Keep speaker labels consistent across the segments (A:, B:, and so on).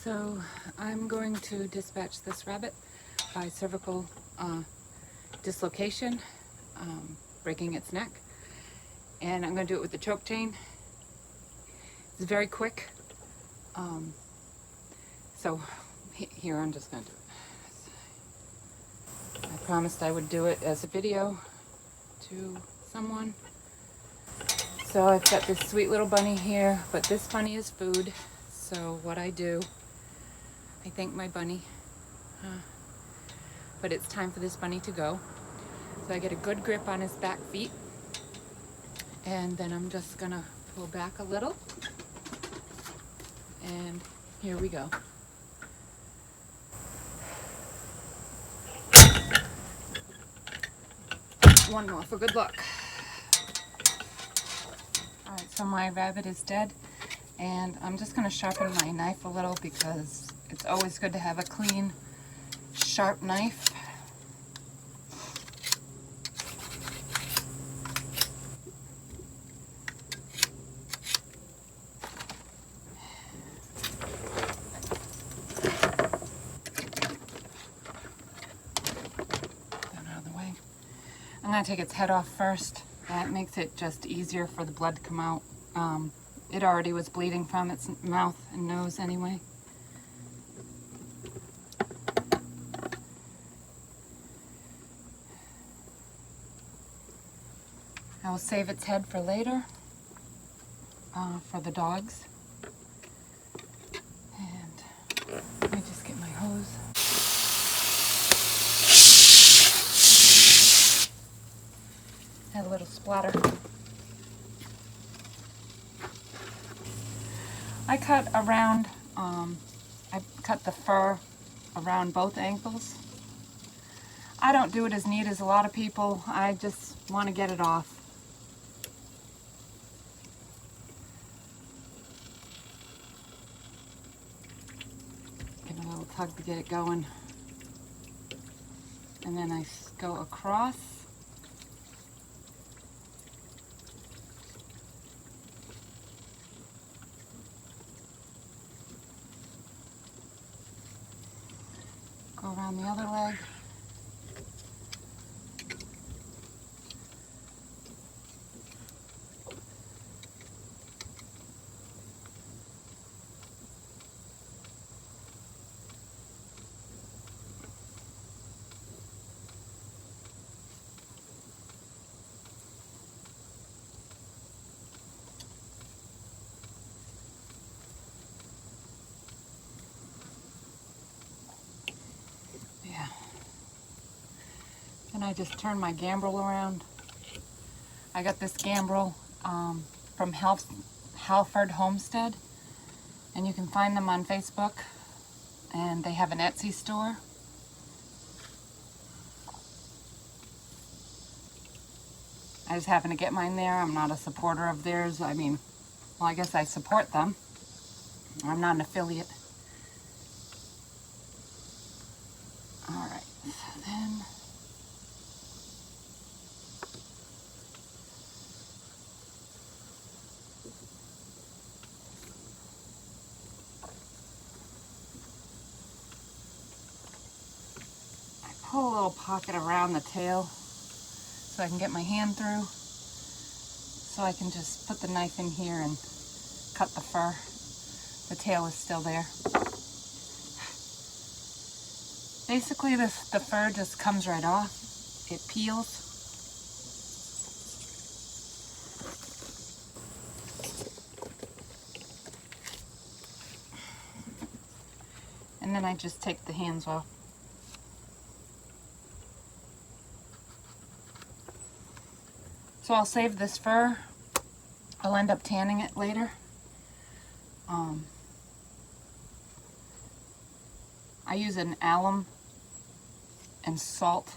A: So I'm going to dispatch this rabbit by cervical dislocation, breaking its neck, and I'm going to do it with the choke chain. It's very quick, so here I'm just going to do it. I promised I would do it as a video to someone. So I've got this sweet little bunny here, but this bunny is food. So what I do, I thank my bunny, but it's time for this bunny to go. So I get a good grip on his back feet, and then I'm just gonna pull back a little, and here we go. One more for good luck. All right, so my rabbit is dead, and I'm just gonna sharpen my knife a little because it's always good to have a clean, sharp knife. I'm going to take its head off first. That makes it just easier for the blood to come out. It already was bleeding from its mouth and nose anyway. I will save its head for later, for the dogs. And let me just get my hose. Had a little splatter. I cut around, I cut the fur around both ankles. I don't do it as neat as a lot of people. I just want to get it off. Give it a little tug to get it going. And then I go across. Go around the other leg. And I just turn my gambrel around. I got this gambrel from Halford Homestead, and you can find them on Facebook, and they have an Etsy store. I just happened to get mine there. I'm not a supporter of theirs. I mean, well, I guess I support them. I'm not an affiliate. All right, so then pull a little pocket around the tail so I can get my hand through, so I can just put the knife in here and cut the fur. The tail is still there. Basically the fur just comes right off. It peels. And then I just take the hands off. So I'll save this fur. I'll end up tanning it later. I use an alum and salt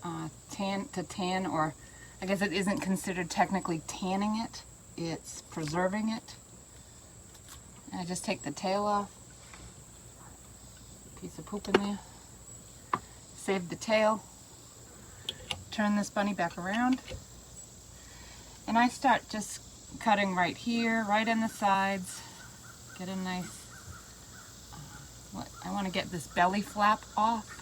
A: to tan, or I guess it isn't considered technically tanning it, it's preserving it. And I just take the tail off. Piece of poop in there. Save the tail. Turn this bunny back around. And I start just cutting right here, right in the sides. Get a nice I want to get this belly flap off.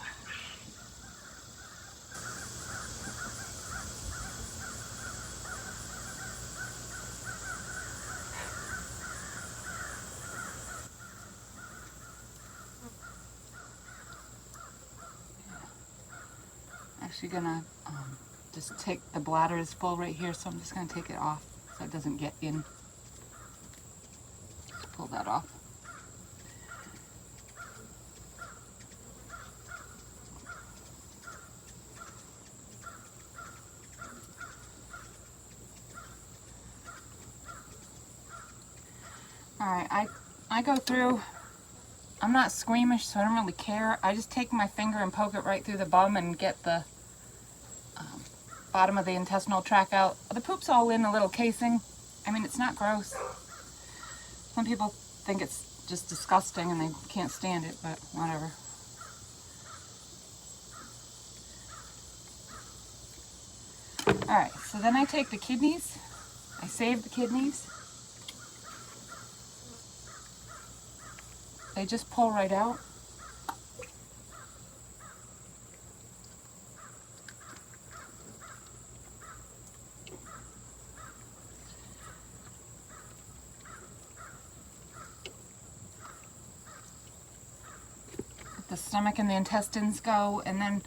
A: Actually gonna just take, the bladder is full right here, so I'm just gonna take it off so it doesn't get in. Just pull that off. Alright, I go through, I'm not squeamish, so I don't really care. I just take my finger and poke it right through the bum and get the bottom of the intestinal tract out. The poop's all in a little casing. I mean, it's not gross. Some people think it's just disgusting and they can't stand it, but whatever. Alright, so then I take the kidneys. I save the kidneys. They just pull right out. Let the stomach and the intestines go, and then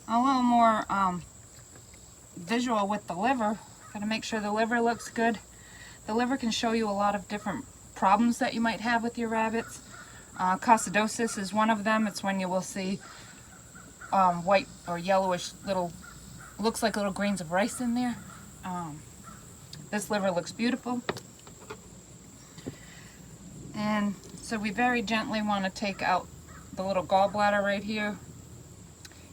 A: a little more visual with the liver. Gotta make sure the liver looks good. The liver can show you a lot of different problems that you might have with your rabbits. Coccidosis is one of them. It's when you will see white or yellowish little, looks like little grains of rice in there. This liver looks beautiful. And so we very gently want to take out the little gallbladder right here.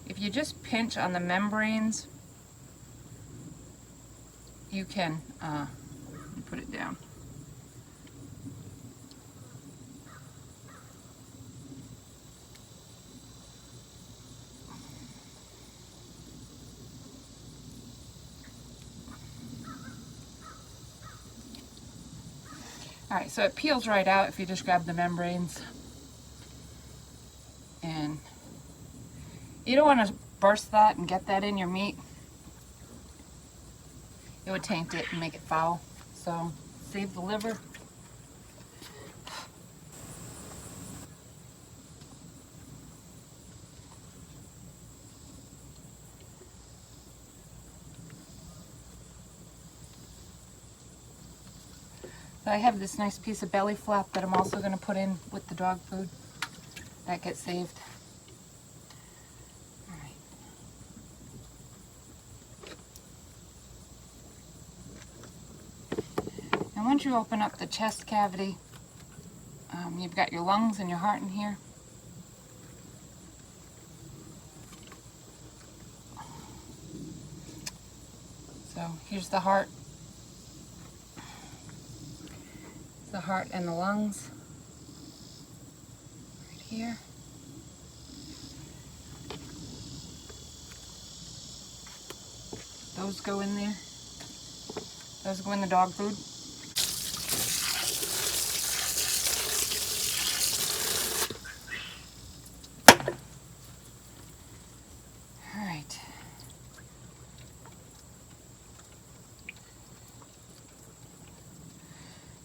A: If you just pinch on the membranes, you can put it down. Alright, so it peels right out if you just grab the membranes. And you don't want to burst that and get that in your meat. It would taint it and make it foul. So save the liver. So I have this nice piece of belly flap that I'm also going to put in with the dog food. That gets saved. All right. And once you open up the chest cavity, you've got your lungs and your heart in here. So here's the heart. The heart and the lungs right here. Those go in there. Those go in the dog food. All right.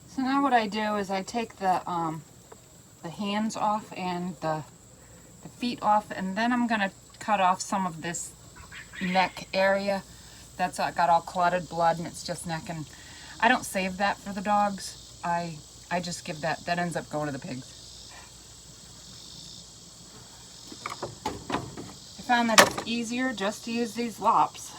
A: So now what I do is I take the hands off and the feet off, and then I'm gonna cut off some of this neck area that's got all clotted blood and it's just neck, and I don't save that for the dogs. I just give that ends up going to the pigs. I found that it's easier just to use these lops.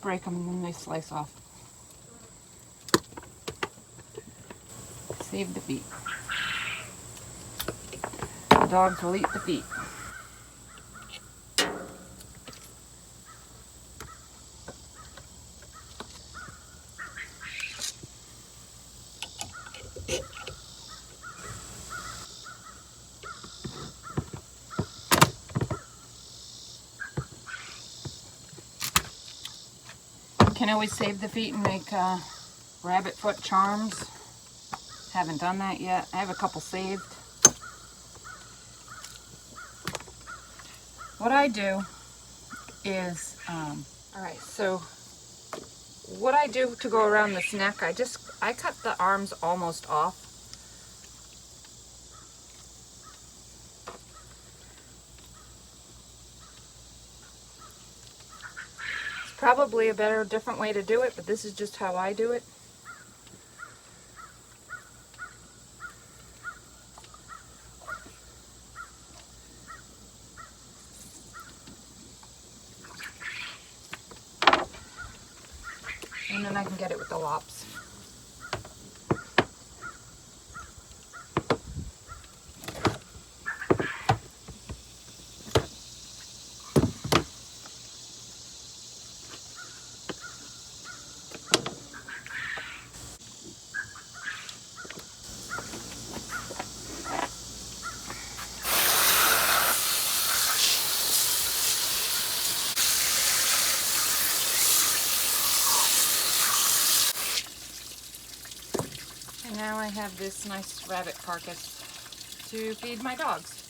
A: Break them and then they slice off. Save the feet. The dogs will eat the feet. can always save the feet and make rabbit foot charms. Haven't done that yet. I have a couple saved. What I do is, alright, so what I do to go around this neck, I cut the arms almost off. It's probably a better, different way to do it, but this is just how I do it. And then I can get it with the lops. And now I have this nice rabbit carcass to feed my dogs.